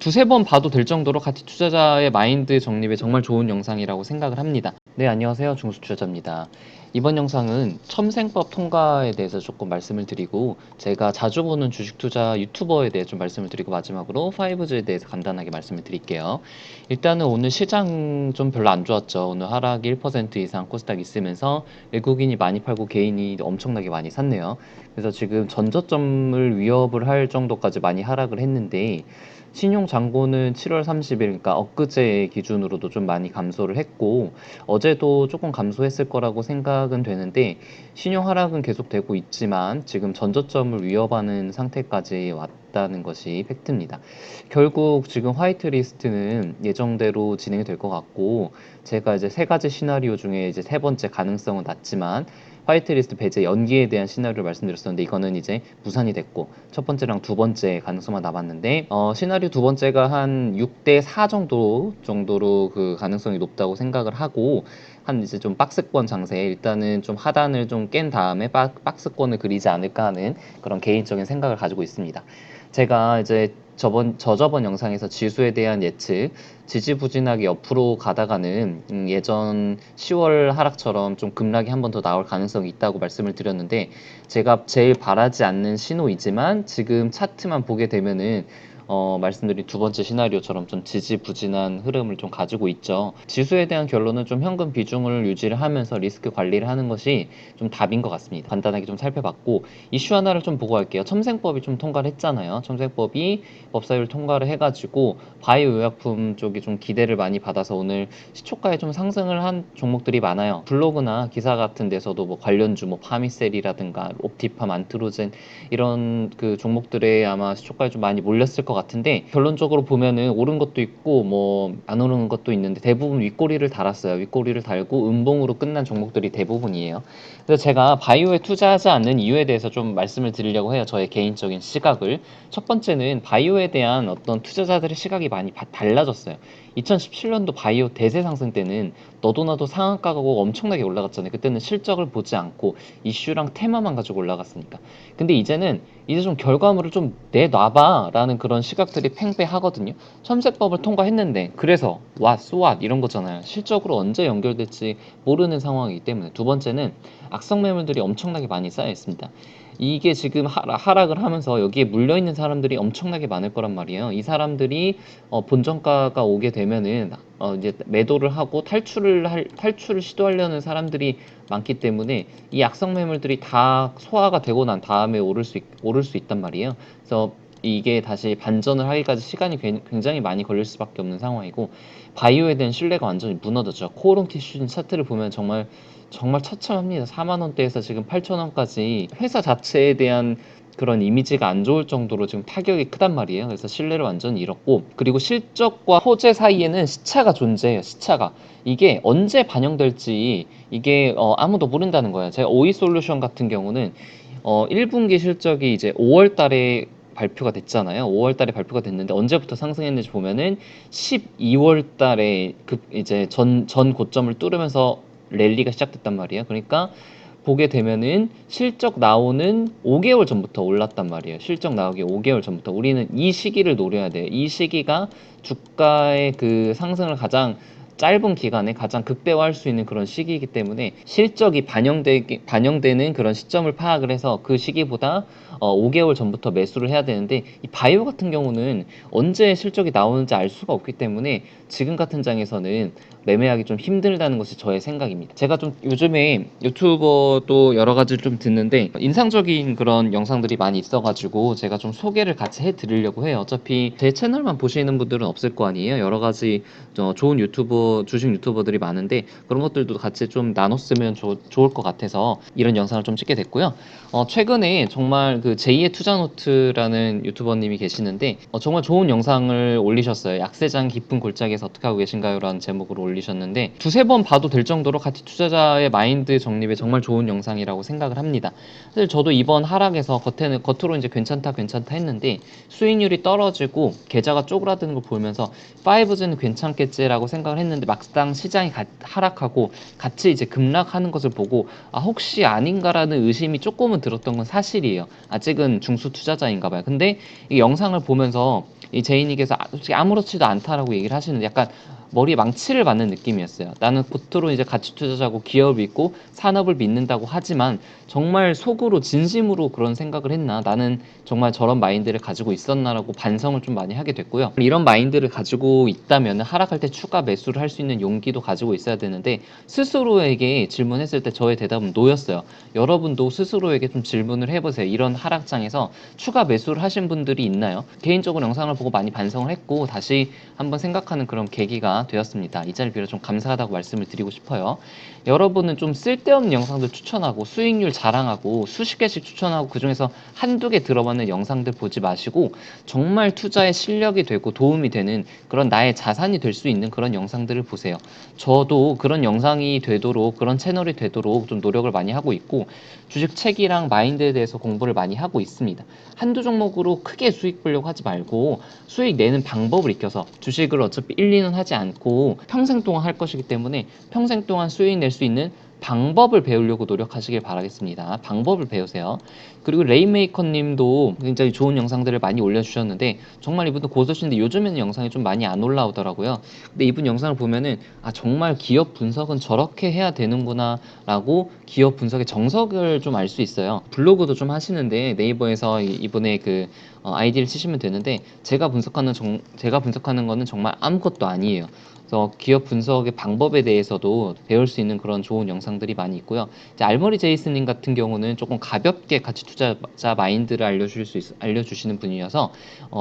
두세 번 봐도 될 정도로 가치 투자자의 마인드 정립에 정말 좋은 영상이라고 생각을 합니다. 네, 안녕하세요. 중수투자자입니다. 이번 영상은 첨생법 통과에 대해서 조금 말씀을 드리고, 제가 자주 보는 주식 투자 유튜버에 대해 좀 말씀을 드리고, 마지막으로 5G에 대해서 간단하게 말씀을 드릴게요. 일단은 오늘 시장 좀 별로 안 좋았죠. 오늘 하락이 1% 이상 코스닥 있으면서 외국인이 많이 팔고 개인이 엄청나게 많이 샀네요. 그래서 지금 전저점을 위협을 할 정도까지 많이 하락을 했는데, 신용 잔고는 7월 30일, 그러니까 엊그제 기준으로도 좀 많이 감소를 했고, 어제도 조금 감소했을 거라고 생각은 되는데, 신용 하락은 계속되고 있지만 지금 전저점을 위협하는 상태까지 왔다는 것이 팩트입니다. 결국 지금 화이트리스트는 예정대로 진행이 될 것 같고, 제가 이제 세 가지 시나리오 중에 이제 세 번째 가능성은 낮지만 화이트리스트 배제 연기에 대한 시나리오를 말씀드렸었는데, 이거는 이제 무산이 됐고 첫 번째랑 두 번째 가능성만 남았는데, 시나리오 두 번째가 한 6대 4 정도로 그 가능성이 높다고 생각을 하고, 한 이제 좀 박스권 장세에 일단은 좀 하단을 좀 깬 다음에 박스권을 그리지 않을까 하는 그런 개인적인 생각을 가지고 있습니다. 제가 이제 저저번 영상에서 지수에 대한 예측, 지지부진하게 옆으로 가다가는 예전 10월 하락처럼 좀 급락이 한 번 더 나올 가능성이 있다고 말씀을 드렸는데, 제가 제일 바라지 않는 신호이지만 지금 차트만 보게 되면은 말씀드린 두 번째 시나리오처럼 좀 지지부진한 흐름을 좀 가지고 있죠. 지수에 대한 결론은 좀 현금 비중을 유지를 하면서 리스크 관리를 하는 것이 좀 답인 것 같습니다. 간단하게 좀 살펴봤고, 이슈 하나를 좀 보고 갈게요. 첨생법이 좀 통과를 했잖아요. 첨생법이 법사위를 통과를 해가지고 바이오 의약품 쪽이 좀 기대를 많이 받아서 오늘 시초가에 좀 상승을 한 종목들이 많아요. 블로그나 기사 같은 데서도 뭐 관련주, 뭐 파미셀이라든가 옵티팜, 안트로젠, 이런 그 종목들에 아마 시초가에 좀 많이 몰렸을 것 같은데, 결론적으로 보면은 오른 것도 있고 뭐 안 오른 것도 있는데 대부분 윗꼬리를 달았어요. 윗꼬리를 달고 음봉으로 끝난 종목들이 대부분이에요. 그래서 제가 바이오에 투자하지 않는 이유에 대해서 좀 말씀을 드리려고 해요. 저의 개인적인 시각을. 첫 번째는 바이오에 대한 어떤 투자자들의 시각이 많이 달라졌어요. 2017년도 바이오 대세 상승 때는 너도 나도 상한가가 엄청나게 올라갔잖아요. 그때는 실적을 보지 않고 이슈랑 테마만 가지고 올라갔으니까. 근데 이제는 이제 좀 결과물을 좀 내놔봐 라는 그런 시각들이 팽배하거든요. 첨세법을 통과했는데, 그래서 what, so what 이런 거잖아요. 실적으로 언제 연결될지 모르는 상황이기 때문에. 두 번째는 악성 매물들이 엄청나게 많이 쌓여 있습니다. 이게 지금 하락을 하면서 여기에 물려있는 사람들이 엄청나게 많을 거란 말이에요. 이 사람들이 본전가가 오게 되면은 이제 매도를 하고 탈출을 시도하려는 사람들이 많기 때문에 이 악성 매물들이 다 소화가 되고 난 다음에 오를 수 있단 말이에요. 그래서 이게 다시 반전을 하기까지 시간이 굉장히 많이 걸릴 수밖에 없는 상황이고, 바이오에 대한 신뢰가 완전히 무너졌죠. 코오롱 티슈 차트를 보면 정말 처참합니다. 4만 원대에서 지금 8천 원까지 회사 자체에 대한 그런 이미지가 안 좋을 정도로 지금 타격이 크단 말이에요. 그래서 신뢰를 완전히 잃었고, 그리고 실적과 호재 사이에는 시차가 존재해요. 시차가 이게 언제 반영될지 이게 아무도 모른다는 거예요. 제가 오이솔루션 같은 경우는 1분기 실적이 이제 5월 달에 발표가 됐잖아요. 5월 달에 발표가 됐는데 언제부터 상승했는지 보면은 12월 달에 이제 전 고점을 뚫으면서 랠리가 시작됐단 말이에요. 그러니까 보게 되면은 실적 나오는 5개월 전부터 올랐단 말이에요. 실적 나오기 5개월 전부터. 우리는 이 시기를 노려야 돼요. 이 시기가 주가의 그 상승을 가장 짧은 기간에 가장 극대화할 수 있는 그런 시기이기 때문에, 실적이 반영되는 그런 시점을 파악을 해서 그 시기보다 5개월 전부터 매수를 해야 되는데, 이 바이오 같은 경우는 언제 실적이 나오는지 알 수가 없기 때문에 지금 같은 장에서는 매매하기 좀 힘들다는 것이 저의 생각입니다. 제가 좀 요즘에 유튜버도 여러 가지를 좀 듣는데 인상적인 그런 영상들이 많이 있어가지고 제가 좀 소개를 같이 해드리려고 해요. 어차피 제 채널만 보시는 분들은 없을 거 아니에요. 여러 가지 좋은 주식 유튜버들이 많은데, 그런 것들도 같이 좀 나눴으면 좋을 것 같아서 이런 영상을 좀 찍게 됐고요. 최근에 정말 그 제2의 투자노트라는 유튜버님이 계시는데, 정말 좋은 영상을 올리셨어요. 약세장 깊은 골짜기에서 어떻게 하고 계신가요? 라는 제목으로 올리셨는데, 두세 번 봐도 될 정도로 가치 투자자의 마인드 정립에 정말 좋은 영상이라고 생각을 합니다. 사실 저도 이번 하락에서 겉으로 이제 괜찮다 했는데, 수익률이 떨어지고 계좌가 쪼그라드는 걸 보면서 5G는 괜찮겠지라고 생각을 했는데, 막상 시장이 하락하고 같이 이제 급락하는 것을 보고 혹시 아닌가라는 의심이 조금은 들었던 건 사실이에요. 아직은 중수 투자자인가 봐요. 근데 이 영상을 보면서 이 제이님께서 솔직히 아무렇지도 않다라고 얘기를 하시는데 약간 머리에 망치를 맞는 느낌이었어요. 나는 겉으로 이제 가치 투자자고 기업을 믿고 산업을 믿는다고 하지만 정말 속으로 진심으로 그런 생각을 했나? 나는 정말 저런 마인드를 가지고 있었나라고 반성을 좀 많이 하게 됐고요. 이런 마인드를 가지고 있다면 하락할 때 추가 매수를 할 수 있는 용기도 가지고 있어야 되는데 스스로에게 질문했을 때 저의 대답은 노였어요. 여러분도 스스로에게 좀 질문을 해보세요. 이런 하락장에서 추가 매수를 하신 분들이 있나요? 개인적으로 영상을 보고 많이 반성을 했고 다시 한번 생각하는 그런 계기가 되었습니다. 이 자리를 빌어 좀 감사하다고 말씀을 드리고 싶어요. 여러분은 좀 쓸데없는 영상들 추천하고 수익률 자랑하고 수십 개씩 추천하고 그중에서 한두 개 들어맞는 영상들 보지 마시고 정말 투자에 실력이 되고 도움이 되는 그런 나의 자산이 될 수 있는 그런 영상들을 보세요. 저도 그런 영상이 되도록 그런 채널이 되도록 좀 노력을 많이 하고 있고 주식 책이랑 마인드에 대해서 공부를 많이 하고 있습니다. 한두 종목으로 크게 수익 보려고 하지 말고 수익 내는 방법을 익혀서 주식을 어차피 1, 2년 하지 않고 평생 동안 할 것이기 때문에 평생 동안 수익 낼 수 있는 방법을 배우려고 노력하시길 바라겠습니다. 방법을 배우세요. 그리고 레인메이커 님도 굉장히 좋은 영상들을 많이 올려주셨는데 정말 이분도 고수신데 요즘에는 영상이 좀 많이 안 올라오더라고요. 근데 이분 영상을 보면은 아 정말 기업 분석은 저렇게 해야 되는구나 라고 기업 분석의 정석을 좀 알 수 있어요. 블로그도 좀 하시는데 네이버에서 이분의 그 아이디를 치시면 되는데 제가 분석하는 거는 정말 아무것도 아니에요. 그래서 기업 분석의 방법에 대해서도 배울 수 있는 그런 좋은 영상들이 많이 있고요. 이제 알머리 제이스님 같은 경우는 조금 가볍게 가치 투자자 마인드를 알려주시는 분이어서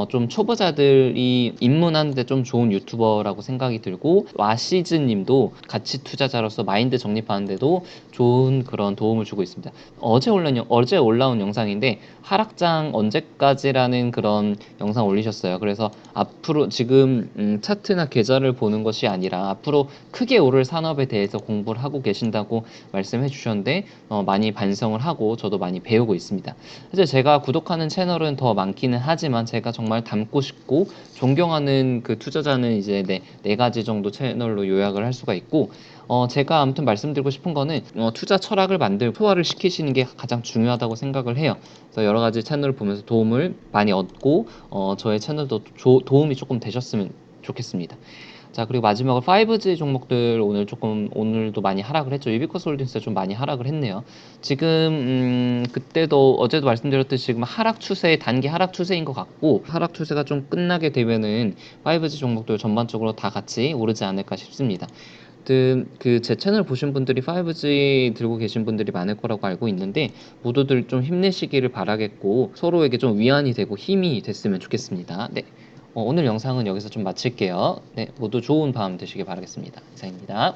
좀 초보자들이 입문하는데 좀 좋은 유튜버라고 생각이 들고 와시즈님도 가치 투자자로서 마인드 정립하는데도 좋은 그런 도움을 주고 있습니다. 어제 올라온 영상인데 하락장 언제까지라는 그런 영상 올리셨어요. 그래서 앞으로 지금 차트나 계좌를 보는 것이 아니라 앞으로 크게 오를 산업에 대해서 공부를 하고 계신다고 말씀해 주셨는데 많이 반성을 하고 저도 많이 배우고 있습니다. 사실 제가 구독하는 채널은 더 많기는 하지만 제가 정말 닮고 싶고 존경하는 그 투자자는 이제 네 가지 정도 채널로 요약을 할 수가 있고 제가 아무튼 말씀드리고 싶은 거는 투자 철학을 만들고 소화를 시키시는 게 가장 중요하다고 생각을 해요. 그래서 여러 가지 채널을 보면서 도움을 많이 얻고 저의 채널도 도움이 조금 되셨으면 좋겠습니다. 자, 그리고 마지막으로 5G 종목들 오늘도 많이 하락을 했죠. 유비쿼스 홀딩스 좀 많이 하락을 했네요. 지금 그때도 어제도 말씀드렸듯이 지금 단기 하락 추세인 것 같고 하락 추세가 좀 끝나게 되면은 5G 종목들 전반적으로 다 같이 오르지 않을까 싶습니다. 그 제 채널 보신 분들이 5G 들고 계신 분들이 많을 거라고 알고 있는데 모두들 좀 힘내시기를 바라겠고 서로에게 좀 위안이 되고 힘이 됐으면 좋겠습니다. 네. 오늘 영상은 여기서 좀 마칠게요. 네, 모두 좋은 밤 되시길 바라겠습니다. 이상입니다.